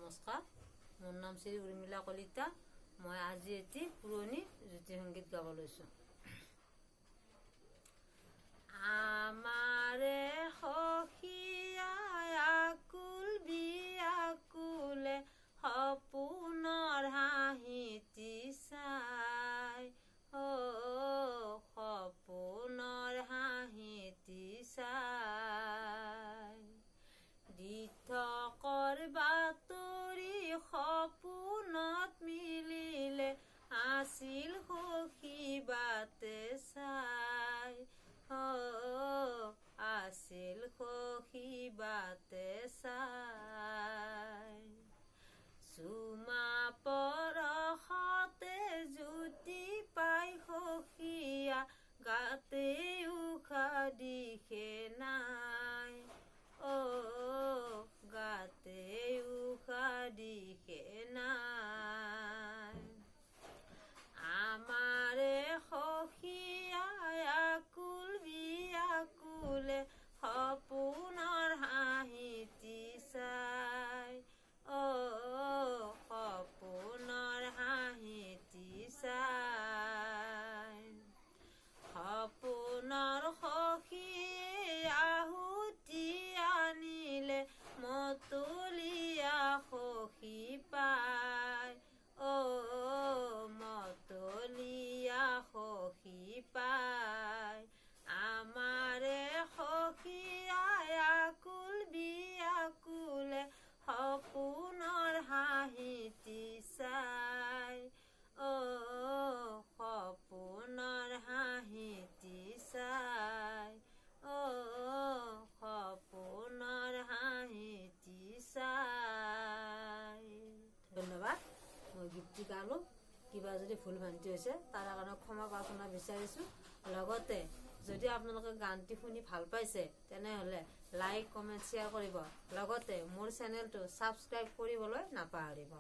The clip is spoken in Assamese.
নমস্কাৰ, মোৰ নাম শ্ৰী উৰ্মিলা কলিতা। মই আজি এটি পুৰণি জ্যোতি সংগীত গাব লৈছোঁ। আমাৰে সখীয়া আকুল বিয়াকুলে সপোনৰ হাঁহিটি চাই, সপোনৰ হাঁহিটি চাই। দিঠকৰ বাতৰি সপোনত মিলিলে, আছিল সখী বাটে চাই, আছিল সখী বাটে চাই। চুমা পৰশতে জ্যোতি পাই সখীয়া, গাতে উশাহ দিশে নাই, গাতে উশাহ দিশে নাই। আমাৰে সখীয়া আকুল বিয়াকুলে সপোনৰ হাঁহিটি চাই, সপোনৰ হাঁহিটি চাই। সপোনৰ সখীয়ে আহুতি আনিলে, মতলীয়া সখী পাই, মতলীয়া সখী পাই। আমাৰে সখীয়া আকুল বিয়াকুলে সপোনৰ হাঁহিটি চাই, সপোনৰ হাঁহিটি চাই, সপোনৰ হাঁহিটি চাই। ধন্যবাদ। মই গীতটি গালোঁ। কিবা যদি ভুল ভ্ৰান্তি হৈছে তাৰ কাৰণে ক্ষমা প্ৰাৰ্থনা বিচাৰিছোঁ। লগতে যদি আপোনালোকে গানটি শুনি ভাল পাইছে তেনেহ'লে লাইক, কমেণ্ট, শ্বেয়াৰ কৰিব। লগতে মোৰ চেনেলটো ছাবস্ক্ৰাইব কৰিবলৈ নাপাহৰিব।